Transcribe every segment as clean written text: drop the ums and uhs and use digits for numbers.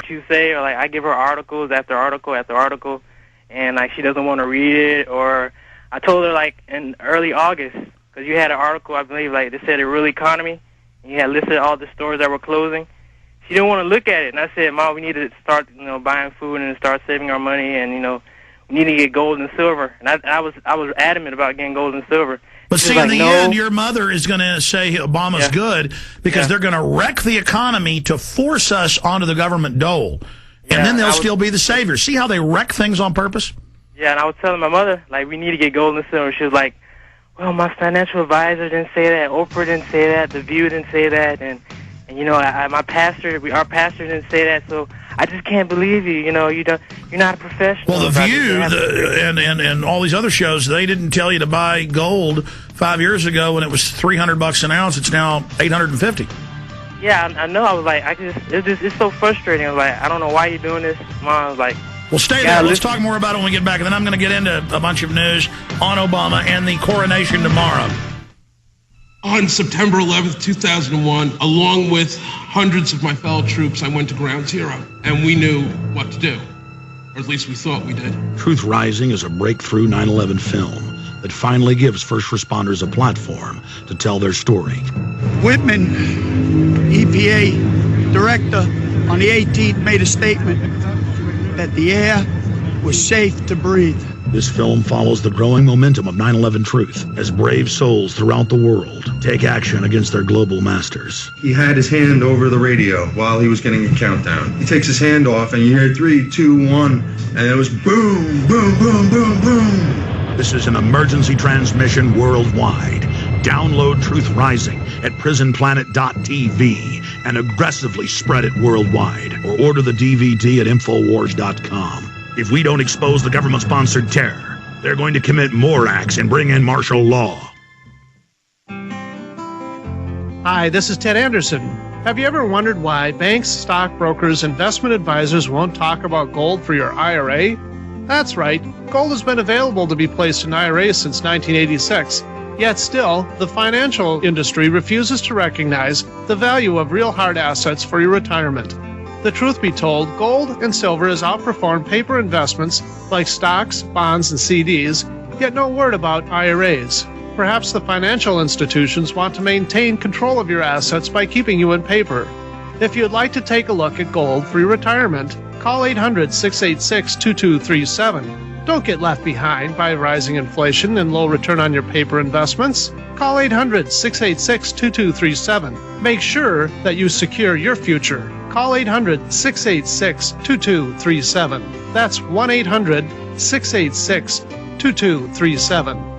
what you say, or like I give her articles after article after article, and like she doesn't want to read it. Or I told her like in early August, because you had an article, I believe, like they said the real economy, and you had listed all the stores that were closing. She didn't want to look at it, and I said, Mom, we need to start, buying food and start saving our money, and we need to get gold and silver. And I was adamant about getting gold and silver. But see, in the end, your mother is going to say Obama's good because they're going to wreck the economy to force us onto the government dole. And then they'll still be the saviors. See how they wreck things on purpose? Yeah, and I was telling my mother, like, we need to get gold and silver. She was like, well, my financial advisor didn't say that. Oprah didn't say that. The View didn't say that. And my pastor, our pastor didn't say that. So I just can't believe you. You're not a professional. Well, The View and all these other shows, they didn't tell you to buy gold 5 years ago when it was $300 an ounce. It's now $850. Yeah, I know. I was like, it's so frustrating. I was like, I don't know why you're doing this. Mom was like, well, stay there. Let's talk more about it when we get back, and then I'm going to get into a bunch of news on Obama and the coronation tomorrow. On September 11th, 2001, along with hundreds of my fellow troops, I went to Ground Zero, and we knew what to do. Or at least we thought we did. Truth Rising is a breakthrough 9/11 film that finally gives first responders a platform to tell their story. Whitman, EPA director, on the 18th made a statement that the air was safe to breathe. This film follows the growing momentum of 9/11 truth as brave souls throughout the world take action against their global masters. He had his hand over the radio while he was getting a countdown. He takes his hand off and you hear 3, 2, 1, and it was boom, boom, boom, boom, boom. This is an emergency transmission worldwide. Download Truth Rising at prisonplanet.tv and aggressively spread it worldwide, or order the DVD at INFOWARS.com. If we don't expose the government-sponsored terror, they're going to commit more acts and bring in martial law. Hi, this is Ted Anderson. Have you ever wondered why banks, stockbrokers, investment advisors won't talk about gold for your IRA? That's right. Gold has been available to be placed in IRAs since 1986. Yet still, the financial industry refuses to recognize the value of real hard assets for your retirement. The truth be told, gold and silver has outperformed paper investments like stocks, bonds, and CDs, yet no word about IRAs. Perhaps the financial institutions want to maintain control of your assets by keeping you in paper. If you'd like to take a look at gold for your retirement, call 800-686-2237. Don't get left behind by rising inflation and low return on your paper investments. Call 800-686-2237. Make sure that you secure your future. Call 800-686-2237. That's 1-800-686-2237.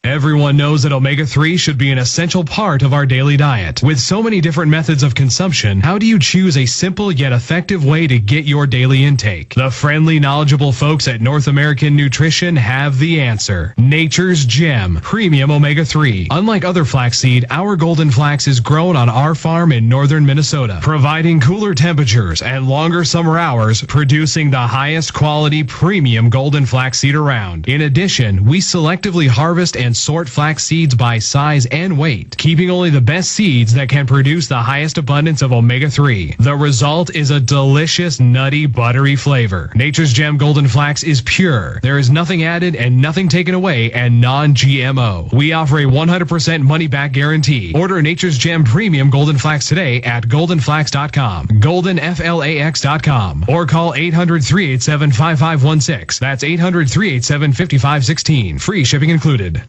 Everyone knows that omega-3 should be an essential part of our daily diet. With so many different methods of consumption, how do you choose a simple yet effective way to get your daily intake? The friendly, knowledgeable folks at North American Nutrition have the answer. Nature's Gem Premium Omega-3. Unlike other flaxseed, our golden flax is grown on our farm in northern Minnesota, providing cooler temperatures and longer summer hours, producing the highest quality premium golden flaxseed around. In addition, we selectively harvest and sort flax seeds by size and weight, keeping only the best seeds that can produce the highest abundance of omega-3. The result is a delicious, nutty, buttery flavor. Nature's Gem Golden Flax is pure. There is nothing added and nothing taken away, and non-GMO. We offer a 100% money-back guarantee. Order Nature's Gem Premium Golden Flax today at goldenflax.com, goldenflax.com, or call 800-387-5516. That's 800-387-5516. Free shipping included.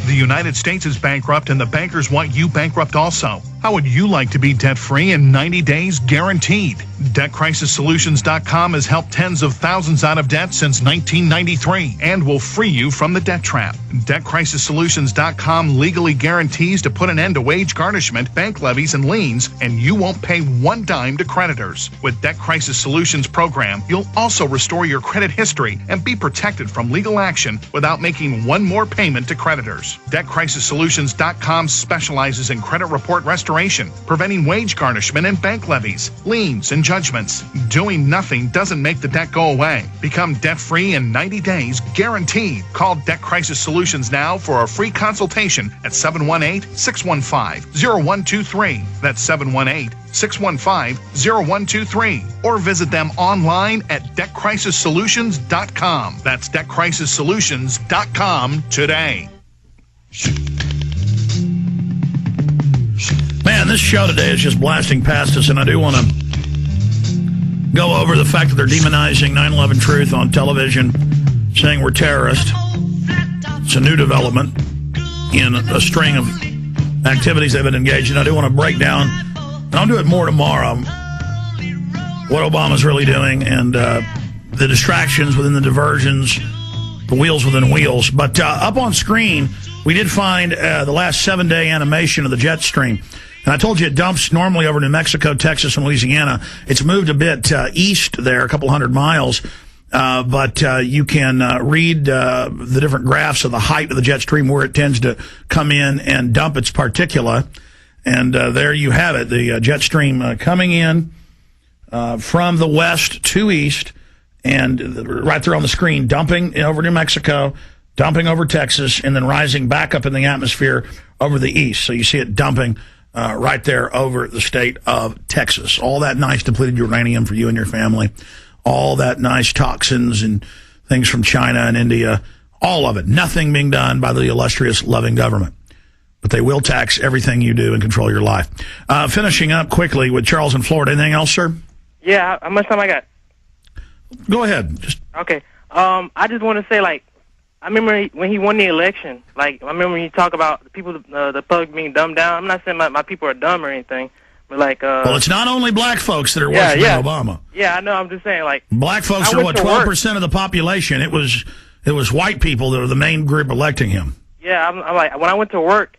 The United States is bankrupt and the bankers want you bankrupt also. How would you like to be debt-free in 90 days guaranteed? DebtCrisisSolutions.com has helped tens of thousands out of debt since 1993 and will free you from the debt trap. DebtCrisisSolutions.com legally guarantees to put an end to wage garnishment, bank levies, and liens, and you won't pay one dime to creditors. With Debt Crisis Solutions program, you'll also restore your credit history and be protected from legal action without making one more payment to creditors. DebtCrisisSolutions.com specializes in credit report restoration, preventing wage garnishment and bank levies, liens, and judgment. arrangements. Doing nothing doesn't make the debt go away. Become debt-free in 90 days, guaranteed. Call Debt Crisis Solutions now for a free consultation at 718-615-0123. That's 718-615-0123. Or visit them online at debtcrisissolutions.com. That's debtcrisissolutions.com today. Man, this show today is just blasting past us, and I do want to go over the fact that they're demonizing 9/11 Truth on television, saying we're terrorists. It's a new development in a string of activities they've been engaged in. I do want to break down, and I'll do it more tomorrow, what Obama's really doing and the distractions within the diversions, the wheels within wheels. But up on screen, we did find the last 7-day animation of the jet stream. And I told you it dumps normally over New Mexico, Texas, and Louisiana. It's moved a bit east there, a couple hundred miles. But you can read the different graphs of the height of the jet stream, where it tends to come in and dump its particula. And there you have it, the jet stream coming in from the west to east, and right there on the screen, dumping over New Mexico, dumping over Texas, and then rising back up in the atmosphere over the east. So you see it dumping right there over the state of Texas. All that nice depleted uranium for you and your family. All that nice toxins and things from China and India. All of it. Nothing being done by the illustrious, loving government. But they will tax everything you do and control your life. Finishing up quickly with Charles in Florida. Anything else, sir? Yeah, how much time I got? Go ahead. Okay. I just want to say, like, I remember when he won the election. Like, I remember when you talk about the people, the public being dumbed down. I'm not saying my people are dumb or anything, but like, well, it's not only black folks that are worshiping Obama. Yeah, I know. I'm just saying, like, black folks are what 12% of the population. It was white people that were the main group electing him. Yeah, I'm like, when I went to work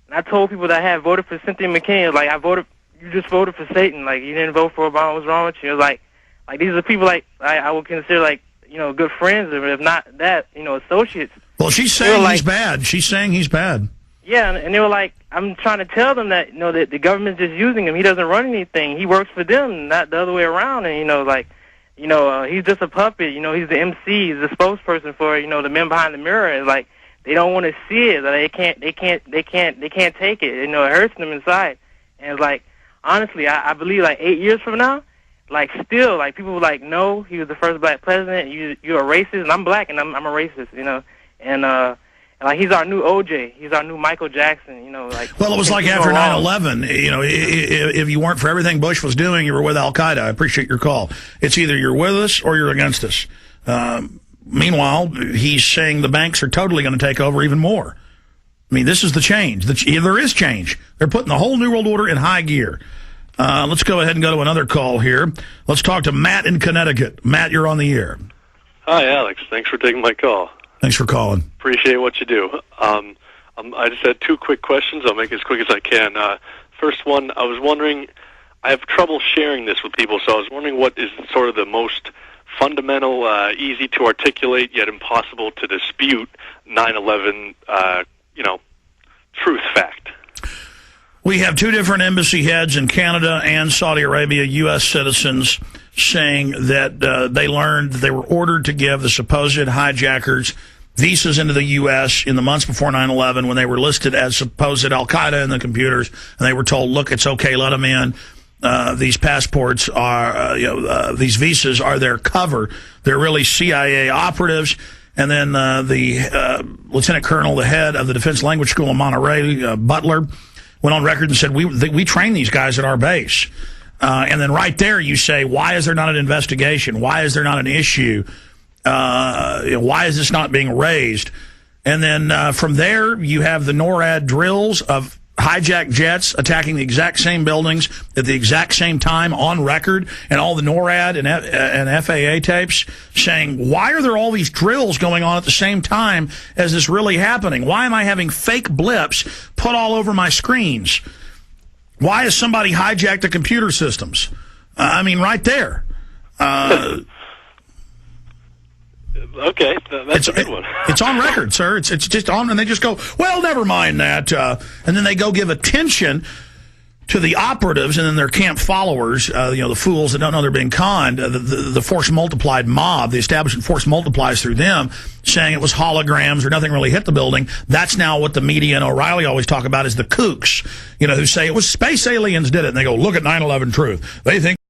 and I told people that I had voted for Cynthia McCain, like, you just voted for Satan. Like, you didn't vote for Obama. What's wrong with you? It was like these are people like I would consider like, good friends, or if not that, associates. Well, she's saying he's bad. She's saying he's bad. Yeah, and they were like, I'm trying to tell them that, that the government's just using him. He doesn't run anything. He works for them, not the other way around. And, he's just a puppet. He's the MC. He's the spokesperson for, the men behind the mirror. It's like, they don't want to see it. They can't take it. It hurts them inside. And it's like, honestly, I believe like 8 years from now, like, still, like, people were like, no, he was the first black president, you're a racist, and I'm black, and I'm a racist, and like, he's our new OJ, he's our new Michael Jackson, like. Well, it was like after 9/11, if you weren't for everything Bush was doing, you were with Al-Qaeda. I appreciate your call. It's either you're with us or you're against us. Meanwhile, he's saying the banks are totally going to take over even more. I mean, this is the change. There is change. They're putting the whole New World Order in high gear. Let's go ahead and go to another call here. Let's talk to Matt in Connecticut. Matt, you're on the air. Hi, Alex. Thanks for taking my call. Thanks for calling. Appreciate what you do. I just had 2 quick questions. I'll make it as quick as I can. First one, I was wondering, I have trouble sharing this with people, so I was wondering what is sort of the most fundamental, easy to articulate, yet impossible to dispute 9/11, truth fact. We have 2 different embassy heads in Canada and Saudi Arabia, U.S. citizens, saying that they learned that they were ordered to give the supposed hijackers visas into the U.S. in the months before 9/11 when they were listed as supposed Al-Qaeda in the computers, and they were told, look, it's okay, let them in. These passports are, these visas are their cover. They're really CIA operatives. And then the Lieutenant Colonel, the head of the Defense Language School in Monterey, Butler, went on record and said, we train these guys at our base. And then right there you say, why is there not an investigation? Why is there not an issue? Why is this not being raised? And then from there you have the NORAD drills of hijacked jets attacking the exact same buildings at the exact same time on record, and all the NORAD and FAA tapes saying, why are there all these drills going on at the same time as this really happening? Why am I having fake blips put all over my screens? Why has somebody hijacked the computer systems? I mean, right there. Okay, that's a good one. It's on record, sir. It's just on, and they just go, well, never mind that. And then they go give attention to the operatives and then their camp followers, the fools that don't know they're being conned, the force multiplied mob, the establishment force multiplies through them, saying it was holograms or nothing really hit the building. That's now what the media and O'Reilly always talk about is the kooks, who say it was space aliens did it. And they go, look at 9/11 truth. They think